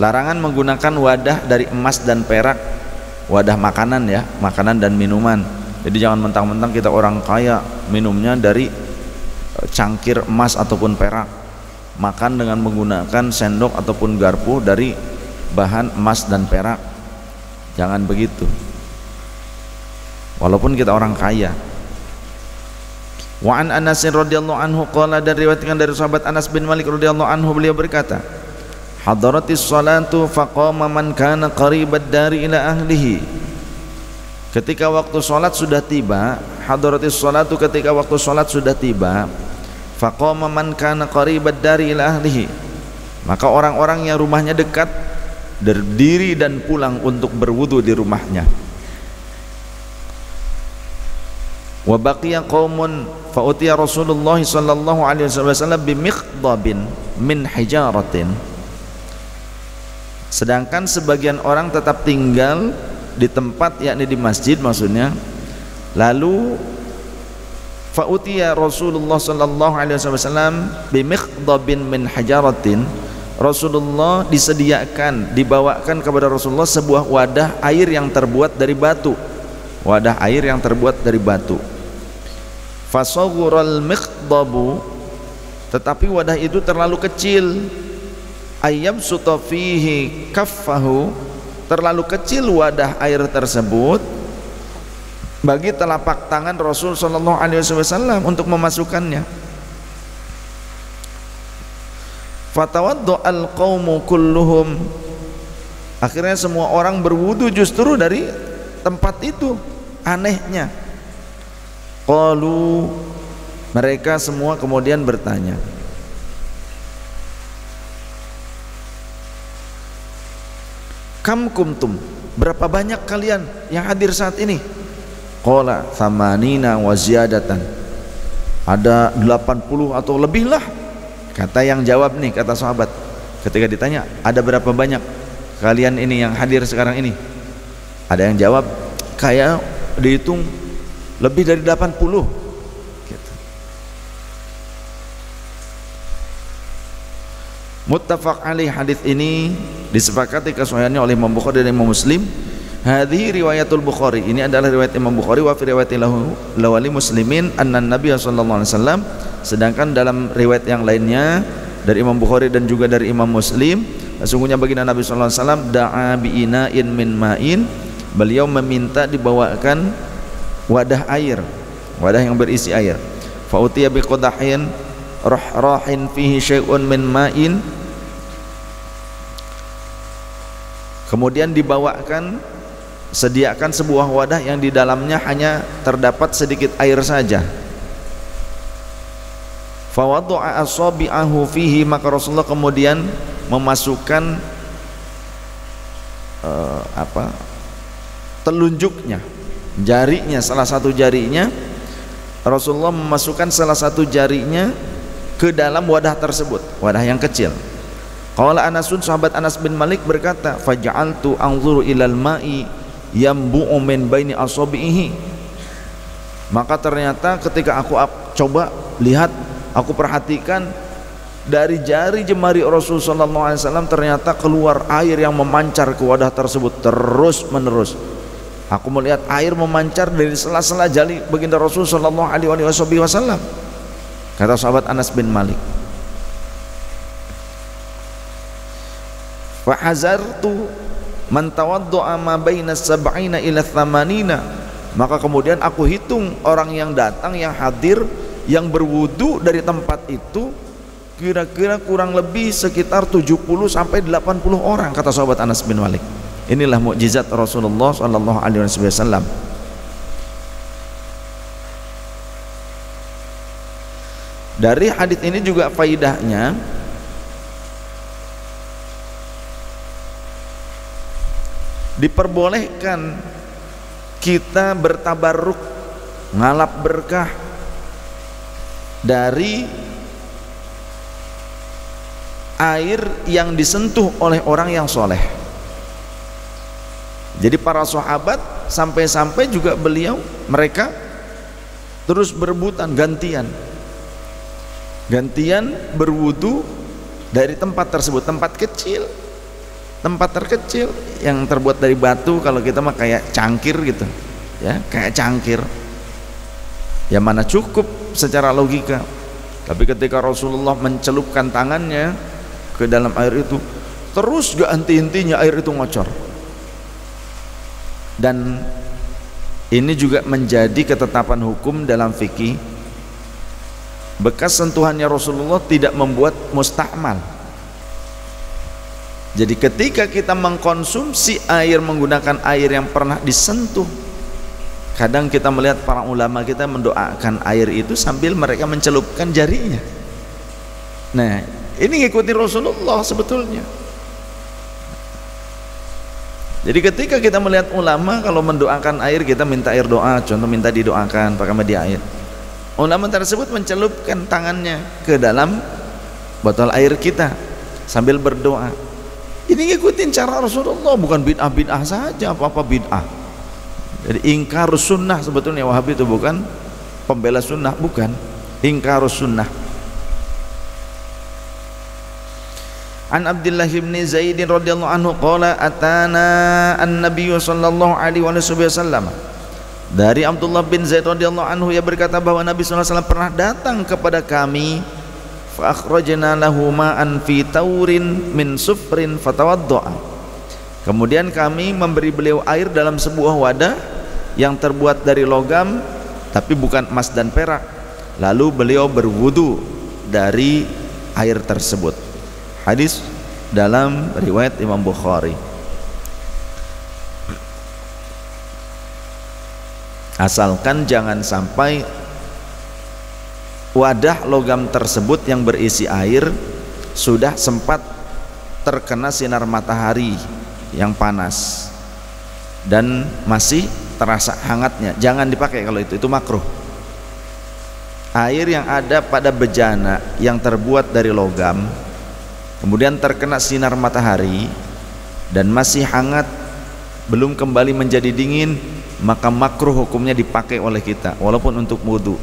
Larangan menggunakan wadah dari emas dan perak, wadah makanan ya, makanan dan minuman. Jadi jangan mentang-mentang kita orang kaya minumnya dari cangkir emas ataupun perak, makan dengan menggunakan sendok ataupun garpu dari bahan emas dan perak. Jangan begitu, walaupun kita orang kaya. Wa an Anas radhiyallahu anhu qala, dan riwayatkan dari sahabat Anas bin Malik radhiyallahu anhu, beliau berkata, hadaratis salatu faqama man kana qaribad dari ila ahlihi. Ketika waktu salat sudah tiba, hadaratis salatu, ketika waktu salat sudah tiba, faqama man kana qaribad dari ila ahlihi, maka orang-orang yang rumahnya dekat berdiri dan pulang untuk berwudu di rumahnya. Wa baqiya qaumun fa utiya Rasulullah sallallahu alaihi wasallam bi miqdabin min hijaratin. Sedangkan sebagian orang tetap tinggal di tempat, yakni di masjid maksudnya. Lalu fa utiya Rasulullah sallallahu alaihi wasallam bi miqdabin min hijaratin. Rasulullah disediakan, dibawakan kepada Rasulullah sebuah wadah air yang terbuat dari batu. Wadah air yang terbuat dari batu. Fasaghural miqdabu, tetapi wadah itu terlalu kecil. Ayyab sutafihi kaffahu, terlalu kecil wadah air tersebut bagi telapak tangan Rasul sallallahu alaihi wasallam untuk memasukkannya. Fatawaddu al-qaumu kulluhum, akhirnya semua orang berwudu justru dari tempat itu. Anehnya, qalu, mereka semua kemudian bertanya, kam kumtum, berapa banyak kalian yang hadir saat ini? Qala thamanina wa ziyadatan, ada 80 atau lebih lah, kata yang jawab nih, kata sahabat ketika ditanya ada berapa banyak kalian ini yang hadir sekarang ini, ada yang jawab kayak dihitung lebih dari 80 gitu. Muttafaq alaih, hadis ini disepakati kesahihannya oleh Imam Bukhari dan Imam Muslim. Hadhihi riwayatul Bukhari, ini adalah riwayat Imam Bukhari. Wa fi riwayatin lawali muslimin anna Nabi sallallahu alaihi wasallam, sedangkan dalam riwayat yang lainnya dari Imam Bukhari dan juga dari Imam Muslim, sesungguhnya baginda Nabi sallallahu alaihi wasallam da'a bi ina'in min ma'in, beliau meminta dibawakan wadah air, wadah yang berisi air. Fa utiya bi qadahin rahin fihi syai'un min ma'in, kemudian dibawakan, sediakan sebuah wadah yang di dalamnya hanya terdapat sedikit air saja. Fa wada'a asabi'ahu fihi, maka Rasulullah kemudian memasukkan telunjuknya, jarinya, salah satu jarinya, Rasulullah memasukkan salah satu jarinya ke dalam wadah tersebut, wadah yang kecil. Qala Anasun, sahabat Anas bin Malik berkata, faja'altu anzuru ilal ma'i yambu'u min baini asabihi, maka ternyata ketika aku coba lihat, aku perhatikan dari jari jemari Rasul sallallahu alaihi wasallam ternyata keluar air yang memancar ke wadah tersebut terus menerus. Aku melihat air memancar dari sela-sela jari baginda Rasul sallallahu alaihi wasallam, kata sahabat Anas bin Malik. Fa hazartu man tawaddu'a ma baina sab'ina ila thamanina, maka kemudian aku hitung orang yang datang, yang hadir, yang berwudu dari tempat itu, kira-kira kurang lebih sekitar 70 sampai 80 orang, kata sahabat Anas bin Malik. Inilah mukjizat Rasulullah sallallahu alaihi wasallam. Dari hadis ini juga faidahnya, diperbolehkan kita bertabarruk, ngalap berkah dari air yang disentuh oleh orang yang soleh. Jadi para sahabat sampai-sampai juga mereka terus berebutan, gantian berwudu dari tempat tersebut, tempat kecil tempat terkecil yang terbuat dari batu, kalau kita mah kayak cangkir gitu ya, kayak cangkir ya, mana cukup secara logika. Tapi ketika Rasulullah mencelupkan tangannya ke dalam air itu, terus gak henti-hentinya air itu ngocor. Dan ini juga menjadi ketetapan hukum dalam fikih, bekas sentuhannya Rasulullah tidak membuat mustakmal. Jadi ketika kita mengkonsumsi air menggunakan air yang pernah disentuh, kadang kita melihat para ulama kita mendoakan air itu sambil mereka mencelupkan jarinya. Nah, ini ngikutin Rasulullah sebetulnya. Jadi ketika kita melihat ulama kalau mendoakan air, kita minta air doa, contoh minta didoakan pakai media air, ulama tersebut mencelupkan tangannya ke dalam botol air kita sambil berdoa. Ini ngikutin cara Rasulullah, bukan bid'ah-bid'ah saja, apa-apa bid'ah. Jadi ingkar sunnah sebetulnya. Wahabi itu bukan pembela sunnah, bukan, ingkar sunnah. An Abdullah bin Zaid radhiyallahu anhu qala atana an-nabiy sallallahu alaihi wasallam. Dari Abdullah bin Zaid radhiyallahu anhu, ia berkata bahwa Nabi sallallahu alaihi wasallam pernah datang kepada kami, fa akhrajna lahu ma'an fi taurin min sufrin fatawaddaa. Kemudian kami memberi beliau air dalam sebuah wadah yang terbuat dari logam tapi bukan emas dan perak. Lalu beliau berwudu dari air tersebut. Hadis dalam riwayat Imam Bukhari. Asalkan jangan sampai wadah logam tersebut yang berisi air sudah sempat terkena sinar matahari yang panas dan masih terasa hangatnya, jangan dipakai. Kalau itu makruh. Air yang ada pada bejana yang terbuat dari logam kemudian terkena sinar matahari dan masih hangat, belum kembali menjadi dingin, maka makruh hukumnya dipakai oleh kita walaupun untuk wudu.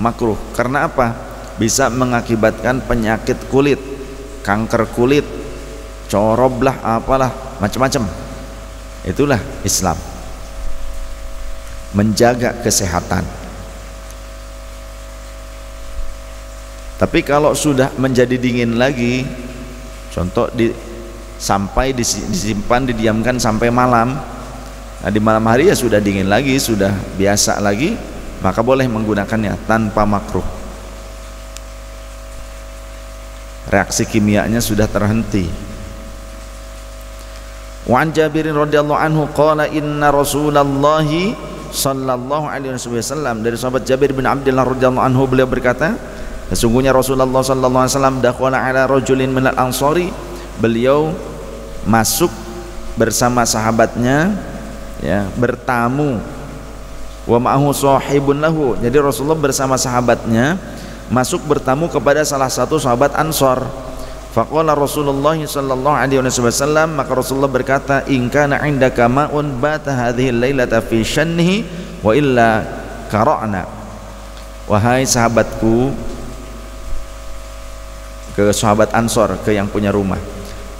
Makruh karena apa? Bisa mengakibatkan penyakit kulit, kanker kulit, corob lah, apalah, macam-macam. Itulah Islam, menjaga kesehatan. Tapi kalau sudah menjadi dingin lagi, contoh sampai disimpan, didiamkan sampai malam, nah di malam hari ya sudah dingin lagi, sudah biasa lagi, maka boleh menggunakannya tanpa makruh. Reaksi kimianya sudah terhenti. Wa an Jabirin radhiyallahu anhu qala inna Rasulullah sallallahu alaihi wasallam, dari sahabat Jabir bin Abdullah radhiyallahu anhu, beliau berkata, sesungguhnya Rasulullah sallallahu alaihi wasallam dakhala ala rajulin minal ansari, beliau masuk bersama sahabatnya ya, bertamu, wa ma'ahu sahibun lahu, jadi Rasulullah bersama sahabatnya masuk bertamu kepada salah satu sahabat Ansar. Faqala Rasulullah sallallahu alaihi wasallam, maka Rasulullah berkata, in kana indaka ma'un bata hadhihi lailata fi shannihi wa illa qara'na. Wahai sahabatku, ke sahabat Ansor, ke yang punya rumah,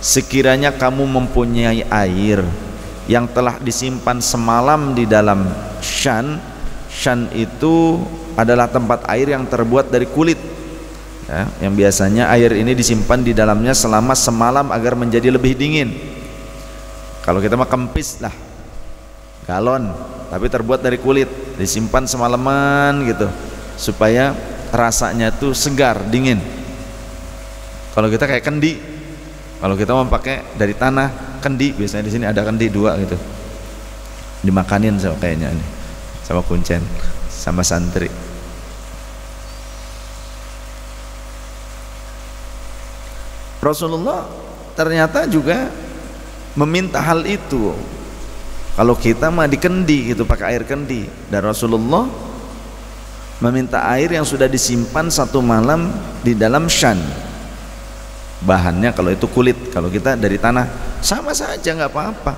sekiranya kamu mempunyai air yang telah disimpan semalam di dalam shan. Shan itu adalah tempat air yang terbuat dari kulit ya, yang biasanya air ini disimpan di dalamnya selama semalam agar menjadi lebih dingin. Kalau kita mah kempis lah, galon, tapi terbuat dari kulit, disimpan semalaman gitu supaya rasanya tuh segar, dingin. Kalau kita kayak kendi, kalau kita mau pakai dari tanah, kendi, biasanya di sini ada kendi 2 gitu, dimakanin sama kayaknya ini, sama kuncen, sama santri. Rasulullah ternyata juga meminta hal itu. Kalau kita mah di kendi gitu, pakai air kendi, dan Rasulullah meminta air yang sudah disimpan 1 malam di dalam shan. Bahannya kalau itu kulit, kalau kita dari tanah, sama saja, nggak apa-apa.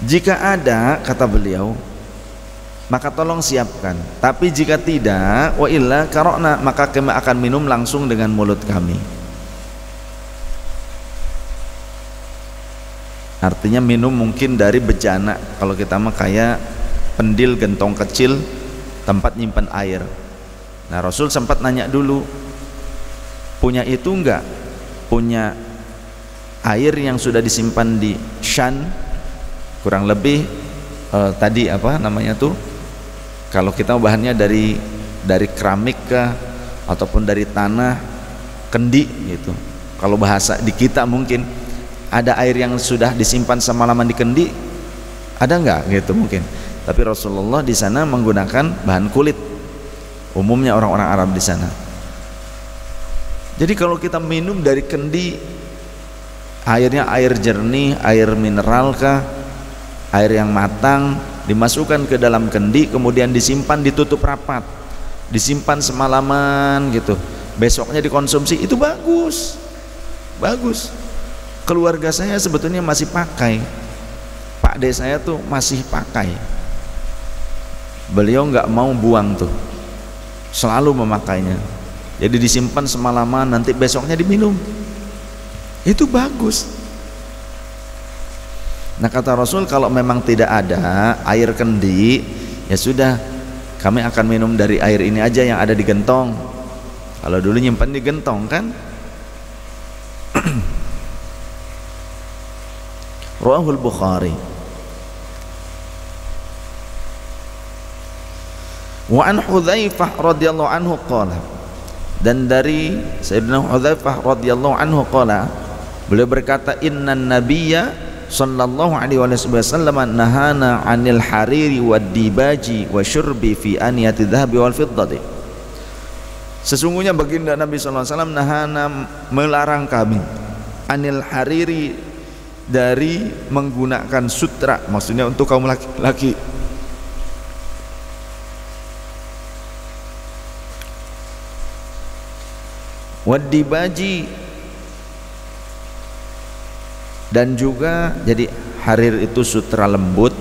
Jika ada, kata beliau, maka tolong siapkan. Tapi jika tidak, wa illa qara'na, maka kami akan minum langsung dengan mulut kami. Artinya minum mungkin dari bejana. Kalau kita mah kayak pendil gentong kecil tempat nyimpan air. Nah, Rasul sempat nanya dulu, punya itu enggak? Punya air yang sudah disimpan di shan, kurang lebih tadi apa namanya tuh, kalau kita bahannya dari keramik kah, ataupun dari tanah, kendi gitu. Kalau bahasa di kita mungkin ada air yang sudah disimpan semalaman di kendi, ada nggak gitu mungkin. Tapi Rasulullah di sana menggunakan bahan kulit, umumnya orang-orang Arab di sana. Jadi kalau kita minum dari kendi, airnya air jernih, air mineral kah, air yang matang, dimasukkan ke dalam kendi, kemudian disimpan, ditutup rapat, disimpan semalaman gitu, besoknya dikonsumsi, itu bagus, bagus. Keluarga saya sebetulnya masih pakai, Pak D saya tuh masih pakai, beliau nggak mau buang tuh, selalu memakainya. Jadi disimpan semalaman, nanti besoknya diminum, itu bagus. Nah, kata Rasul, kalau memang tidak ada air kendi, ya sudah, kami akan minum dari air ini aja yang ada di gentong. Kalau dulu nyimpan di gentong kan. Rawahul Bukhari. Wa an Hudzaifah radhiyallahu anhu qala, dan dari Sayyidina Hudzaifah radhiyallahu anhu qala, beliau berkata, innan nabiyya sallallahu alaihi wasallam nahana 'anil hariri wad dibaji wa syurbi fi aniyati dhahabi wal fiddati. Sesungguhnya baginda Nabi sallallahu alaihi wasallam nahana, melarang kami, 'anil hariri, dari menggunakan sutra, maksudnya untuk kaum laki-laki, wad dibaji, dan juga jadi harir itu sutra lembut,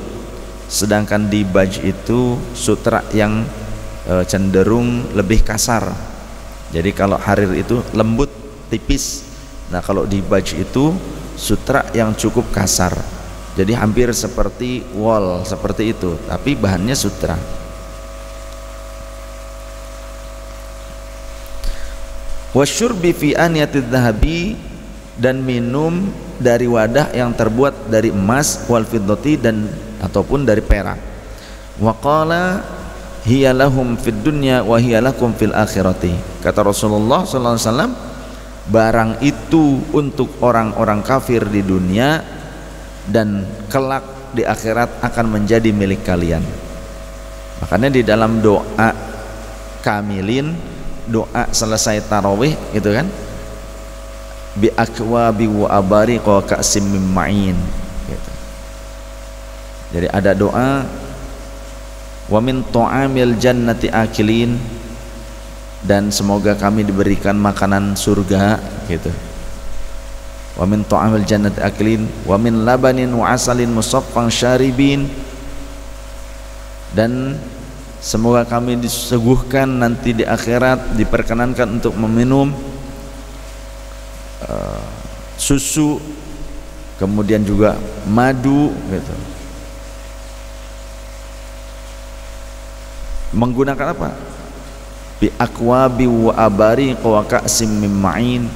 sedangkan dibaj itu sutra yang cenderung lebih kasar. Jadi kalau harir itu lembut, tipis. Nah, kalau dibaj itu sutra yang cukup kasar, jadi hampir seperti wol, seperti itu, tapi bahannya sutra. Wasyurbi fi aniyatid dhahabi, dan minum dari wadah yang terbuat dari emas, wal fiddati, dan ataupun dari perak. Wa qala hiya lahum fid dunya wa hiya lakum fil akhirati. Kata Rasulullah sallallahu alaihi wasallam, barang itu untuk orang-orang kafir di dunia, dan kelak di akhirat akan menjadi milik kalian. Makanya di dalam doa kamilin, doa selesai tarawih gitu kan, bi akwabi wa abariq wa ka'sim min ma'in gitu. Jadi ada doa, wa min ta'amil jannati akilin, dan semoga kami diberikan makanan surga gitu. Wa min ta'amil jannati akilin, wa min labanin wa asalin musaffan syaribin, dan semoga kami disuguhkan nanti di akhirat, diperkenankan untuk meminum susu, kemudian juga madu gitu. Menggunakan apa? Bi akwabi wa abariq wa ka'sim min ma'in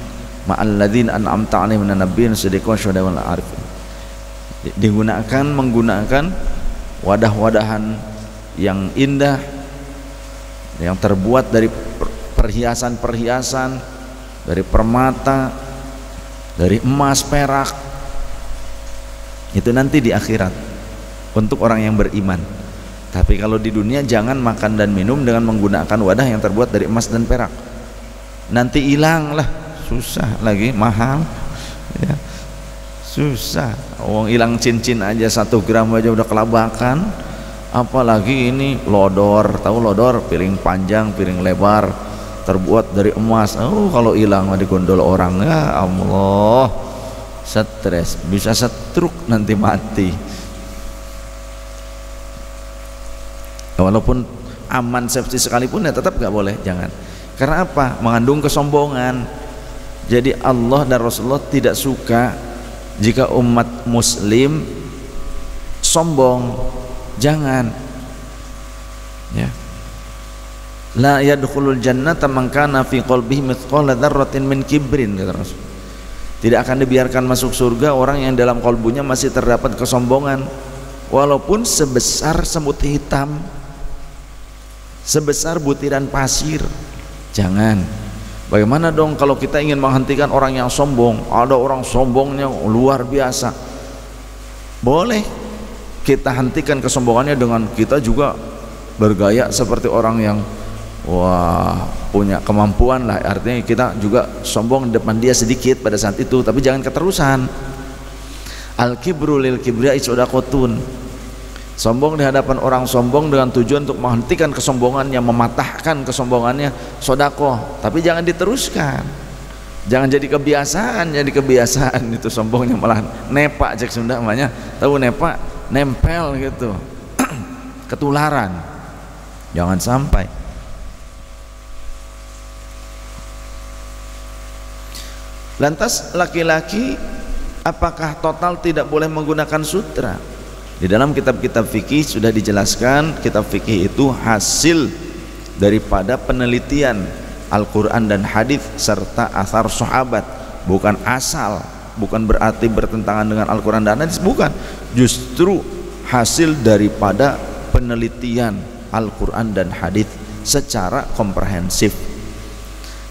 ma'al ladzina an'amta 'alaihim minan nabiyyin siddiqin syuhada wal arifin. Menggunakan wadah-wadahan yang indah, yang terbuat dari perhiasan-perhiasan, dari permata, dari emas, perak. Itu nanti di akhirat untuk orang yang beriman. Tapi kalau di dunia jangan makan dan minum dengan menggunakan wadah yang terbuat dari emas dan perak. Nanti hilang lah, susah lagi, mahal ya. Susah, wong hilang cincin aja 1 gram aja udah kelabakan, apalagi ini lodor. Tahu lodor? Piring panjang, piring lebar, terbuat dari emas. Oh, kalau hilang mah digondol orang, ya Allah, stres, bisa stroke nanti, mati. walaupun aman safety sekalipun ya tetap nggak boleh, jangan. Karena apa? Mengandung kesombongan. Jadi Allah dan Rasulullah tidak suka jika umat muslim sombong, jangan ya. La yadkhulul jannata man kana fi qalbihi mithqala dzarratin min kibrin, kata Rasul. Tidak akan dibiarkan masuk surga orang yang dalam kalbunya masih terdapat kesombongan walaupun sebesar semut hitam, sebesar butiran pasir. Jangan. Bagaimana dong kalau kita ingin menghentikan orang yang sombong? Ada orang sombongnya luar biasa, boleh kita hentikan kesombongannya dengan kita juga bergaya seperti orang yang wah punya kemampuan lah, artinya kita juga sombong depan dia sedikit pada saat itu, tapi jangan keterusan. Al-kibru lil kibriya sodaqotun. Sombong di hadapan orang sombong dengan tujuan untuk menghentikan kesombongannya, mematahkan kesombongannya, sodakoh, tapi jangan diteruskan, jangan jadi kebiasaan. Jadi kebiasaan itu sombongnya malah nepak, cek Sunda namanya, tahu nepak, nempel gitu ketularan, jangan sampai. Lantas laki-laki apakah total tidak boleh menggunakan sutra? Di dalam kitab-kitab fikih sudah dijelaskan, kitab fikih itu hasil daripada penelitian Al-Quran dan hadis serta athar sahabat, bukan asal, bukan berarti bertentangan dengan Al-Quran dan hadis, bukan, justru hasil daripada penelitian Al-Quran dan hadis secara komprehensif.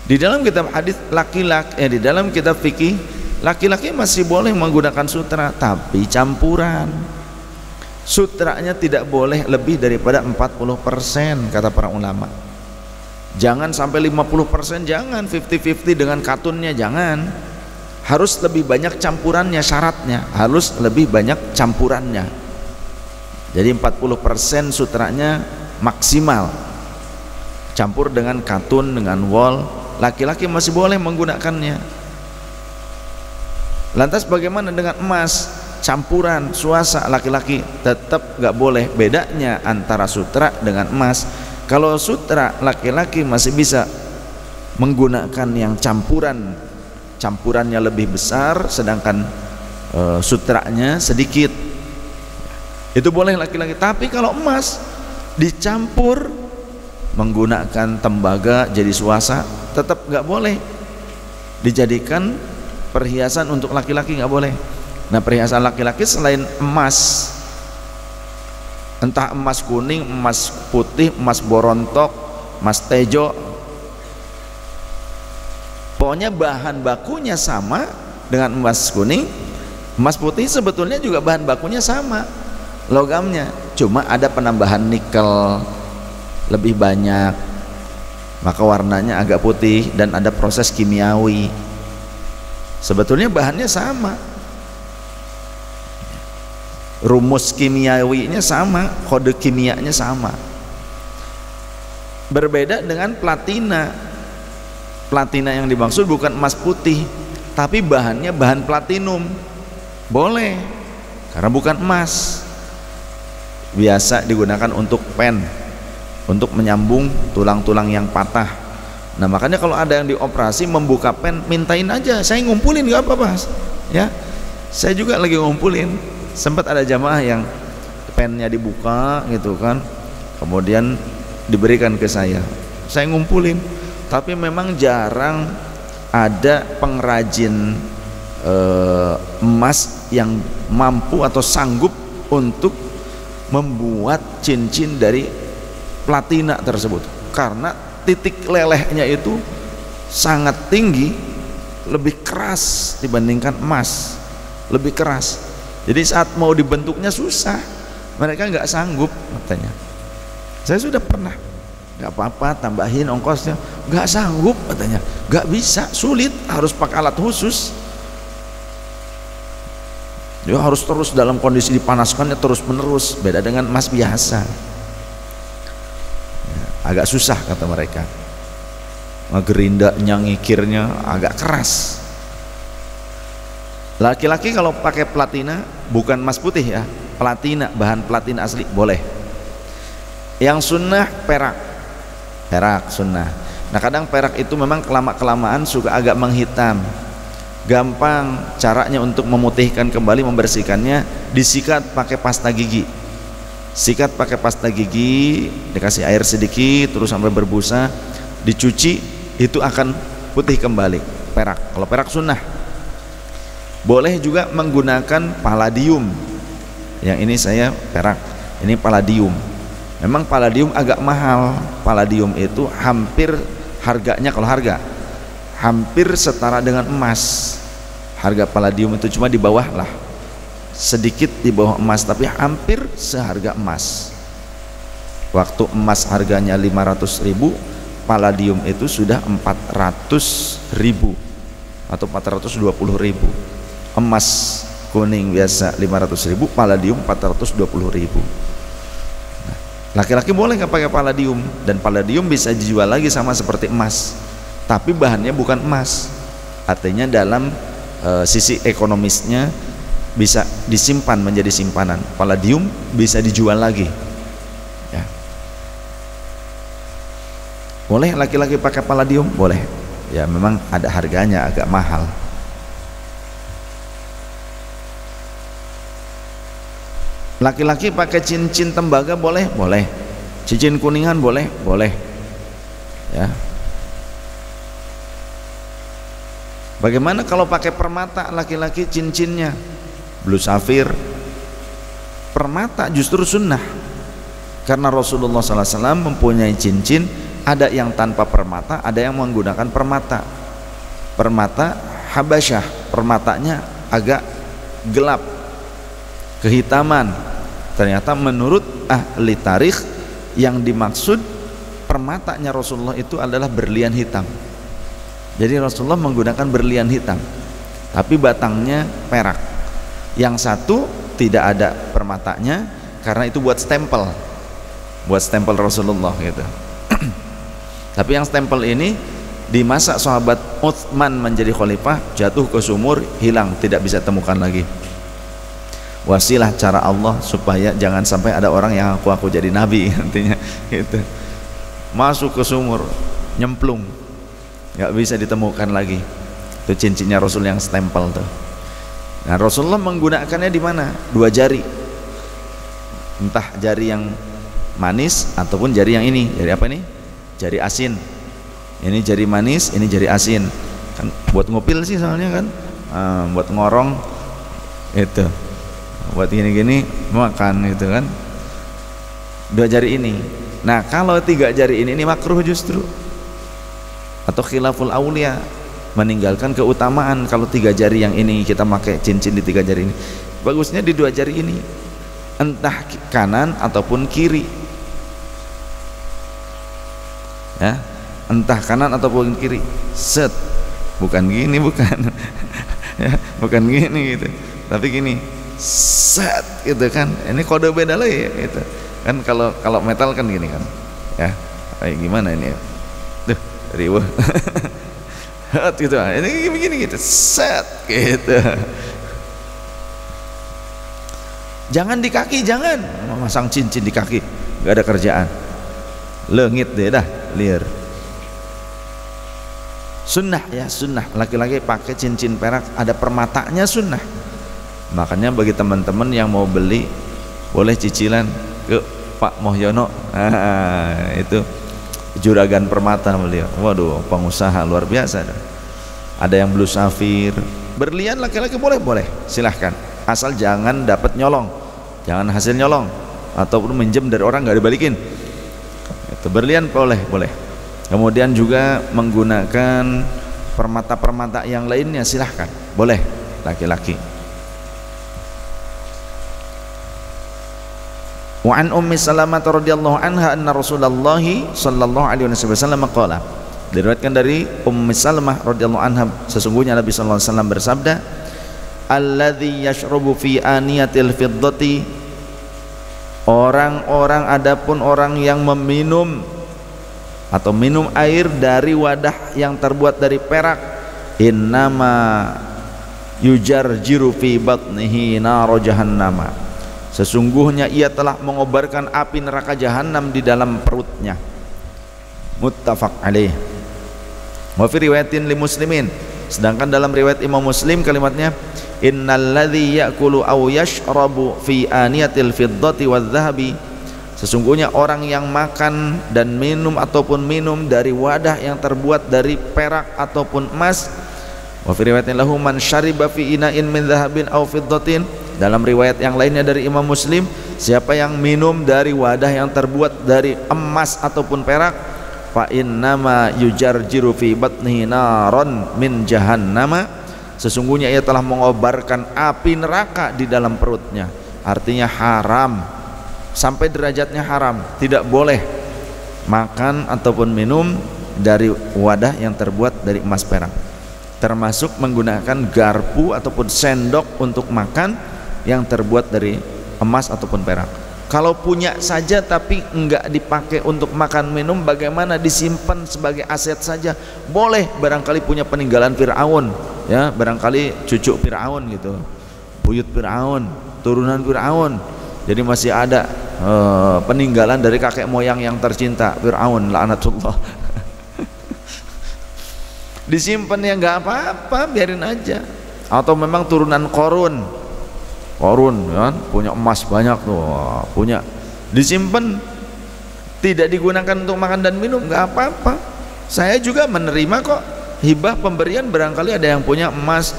Di dalam kitab hadis laki-laki, di dalam kitab fikih laki-laki masih boleh menggunakan sutra, tapi campuran. Sutranya tidak boleh lebih daripada 40%, kata para ulama. Jangan sampai 50%, jangan 50-50 dengan katunnya, jangan. Harus lebih banyak campurannya, syaratnya harus lebih banyak campurannya. Jadi 40% sutranya maksimal, campur dengan katun, dengan wol. Laki-laki masih boleh menggunakannya. Lantas bagaimana dengan emas? Campuran suasa, laki-laki tetap nggak boleh. Bedanya antara sutra dengan emas, kalau sutra laki-laki masih bisa menggunakan yang campuran, campurannya lebih besar, sedangkan sutranya sedikit, itu boleh laki-laki. Tapi kalau emas dicampur menggunakan tembaga jadi suasa, tetap nggak boleh dijadikan perhiasan untuk laki-laki, nggak boleh. Nah, perhiasan laki-laki selain emas, entah emas kuning, emas putih, emas borontok, emas tejo, pokoknya bahan bakunya sama dengan emas kuning, emas putih sebetulnya juga bahan bakunya sama, logamnya, cuma ada penambahan nikel lebih banyak, maka warnanya agak putih dan ada proses kimiawi. Sebetulnya bahannya sama, rumus kimiawinya sama, kode kimianya sama. Berbeda dengan platina. Platina yang dimaksud bukan emas putih, tapi bahannya bahan platinum, boleh karena bukan emas. Biasa digunakan untuk pen, untuk menyambung tulang-tulang yang patah. Nah, makanya kalau ada yang dioperasi membuka pen, mintain aja, saya ngumpulin, nggak apa-apa ya. Saya juga lagi ngumpulin. Sempat ada jamaah yang pennya dibuka gitu kan, kemudian diberikan ke saya ngumpulin. Tapi memang jarang ada pengrajin emas yang mampu atau sanggup untuk membuat cincin dari platina tersebut, karena titik lelehnya itu sangat tinggi, lebih keras dibandingkan emas, lebih keras. Jadi saat mau dibentuknya susah, mereka nggak sanggup katanya. Saya sudah pernah, nggak apa-apa tambahin ongkosnya, nggak sanggup katanya, nggak bisa, sulit, harus pakai alat khusus. Dia harus terus dalam kondisi dipanaskannya terus menerus, beda dengan emas biasa. Ya, agak susah kata mereka, ngegerindanya, ngikirnya agak keras. Laki-laki kalau pakai platina, bukan emas putih ya, platina, bahan platina asli, boleh. Yang sunnah perak, perak sunnah. Nah kadang perak itu memang kelamaan suka agak menghitam. Gampang caranya untuk memutihkan kembali, membersihkannya, disikat pakai pasta gigi. Sikat pakai pasta gigi, dikasih air sedikit terus sampai berbusa, dicuci, itu akan putih kembali. Perak, kalau perak sunnah. Boleh juga menggunakan palladium. Yang ini saya perak, ini palladium. Memang palladium agak mahal. Palladium itu hampir harganya, kalau harga hampir setara dengan emas. Harga palladium itu cuma di bawah lah, sedikit di bawah emas, tapi hampir seharga emas. Waktu emas harganya 500.000, palladium itu sudah 400.000 atau 420.000. Emas kuning biasa 500.000, palladium 420.000. Nah, laki-laki boleh nggak pakai palladium, dan palladium bisa dijual lagi sama seperti emas, tapi bahannya bukan emas. Artinya dalam sisi ekonomisnya bisa disimpan menjadi simpanan. Palladium bisa dijual lagi ya. Boleh laki-laki pakai palladium? Boleh ya, memang ada harganya agak mahal. Laki-laki pakai cincin tembaga boleh? Boleh. Cincin kuningan boleh? Boleh ya. Bagaimana kalau pakai permata laki-laki cincinnya? Blue safir. Permata justru sunnah, karena Rasulullah SAW mempunyai cincin, ada yang tanpa permata, ada yang menggunakan permata. Permata Habasyah, permatanya agak gelap, kehitaman. Ternyata menurut ahli tarikh yang dimaksud permatanya Rasulullah itu adalah berlian hitam. Jadi Rasulullah menggunakan berlian hitam, tapi batangnya perak. Yang satu tidak ada permatanya, karena itu buat stempel Rasulullah gitu. Tapi yang stempel ini di masa sahabat Utsman menjadi khalifah, jatuh ke sumur, hilang, tidak bisa temukan lagi. Wasilah cara Allah supaya jangan sampai ada orang yang aku jadi nabi nantinya gitu. Masuk ke sumur, nyemplung, nggak bisa ditemukan lagi. Itu cincinnya Rasul yang stempel tuh. Nah Rasulullah menggunakannya di mana? 2 jari, entah jari yang manis ataupun jari yang ini. Jari apa nih? Jari asin. Ini jari manis, ini jari asin. Kan buat ngupil sih soalnya kan, buat ngorong itu, buat gini-gini makan gitu kan. 2 jari ini. Nah kalau 3 jari ini makruh justru, atau khilaful aulia, meninggalkan keutamaan. Kalau 3 jari yang ini kita pakai cincin di 3 jari ini, bagusnya di 2 jari ini, entah kanan ataupun kiri ya, entah kanan ataupun kiri. Set, bukan gini, bukan ya, bukan gini gitu, tapi gini, set gitu kan. Ini kode beda lagi ya, gitu kan. Kalau metal kan gini kan ya, kayak gimana ini ya, tuh riweh gitu. Ini begini gitu, set gitu. Jangan di kaki, jangan memasang cincin di kaki, nggak ada kerjaan, lengit deh dah, liar. Sunnah ya, sunnah laki-laki pakai cincin perak ada permatanya, sunnah. Makanya bagi teman-teman yang mau beli, boleh cicilan ke Pak Mohyono. Itu juragan permata beliau. Waduh, pengusaha luar biasa. Ada yang blue safir, berlian laki-laki boleh, silahkan, asal jangan dapat nyolong, jangan hasil nyolong ataupun minjem dari orang nggak dibalikin. Itu berlian boleh. Kemudian juga menggunakan permata-permata yang lainnya silahkan, boleh laki-laki. Wa an Ummi Salamah radhiyallahu anha anna Rasulullah sallallahu alaihi wasallam qala, diriwayatkan dari Ummi Salamah radhiyallahu anha, sesungguhnya Nabi sallallahu alaihi wasallam bersabda, alladzi yashrabu fi aniyatil fiddati, orang-orang adapun orang yang meminum atau minum air dari wadah yang terbuat dari perak, innama yujarjiru fi batnihi nar jahannama, sesungguhnya ia telah mengobarkan api neraka jahanam di dalam perutnya. Muttafaq alaih. Wa fi riwayatin li muslimin, sedangkan dalam riwayat Imam Muslim kalimatnya, innal ladzi ya'kulu aw yashrabu fi aniyatil fiddati wadh-dhahabi, sesungguhnya orang yang makan dan minum ataupun minum dari wadah yang terbuat dari perak ataupun emas. Wa fi riwayatin lahu man syariba fi ina'in min dhahabin aw fiddatin, dalam riwayat yang lainnya dari Imam Muslim, siapa yang minum dari wadah yang terbuat dari emas ataupun perak, fa innama yujarjiru fi batnihi naron min jahannama, sesungguhnya ia telah mengobarkan api neraka di dalam perutnya. Artinya haram, sampai derajatnya haram, tidak boleh makan ataupun minum dari wadah yang terbuat dari emas perak, termasuk menggunakan garpu ataupun sendok untuk makan yang terbuat dari emas ataupun perak. Kalau punya saja tapi enggak dipakai untuk makan minum, bagaimana? Disimpan sebagai aset saja boleh. Barangkali punya peninggalan Fir'aun, ya, barangkali cucu Fir'aun gitu, buyut Fir'aun, turunan Fir'aun, jadi masih ada peninggalan dari kakek moyang yang tercinta Fir'aun laknatullah. Disimpan ya nggak apa-apa, biarin aja. Atau memang turunan Korun kan punya emas banyak tuh, punya, disimpan, tidak digunakan untuk makan dan minum, nggak apa-apa. Saya juga menerima kok hibah pemberian, barangkali ada yang punya emas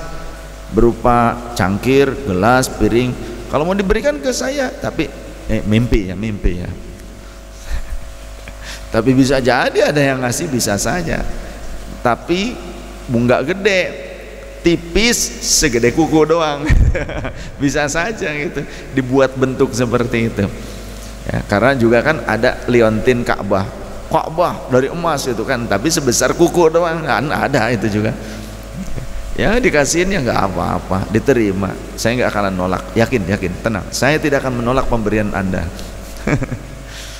berupa cangkir, gelas, piring, kalau mau diberikan ke saya, tapi mimpi ya tapi bisa jadi ada yang ngasih, bisa saja, tapi nggak gede, tipis segede kuku doang. Bisa saja gitu dibuat bentuk seperti itu ya, karena juga kan ada liontin Ka'bah dari emas itu kan, tapi sebesar kuku doang kan, ada itu juga ya, dikasihin ya nggak apa-apa, diterima. Saya nggak akan nolak, yakin, tenang, saya tidak akan menolak pemberian Anda.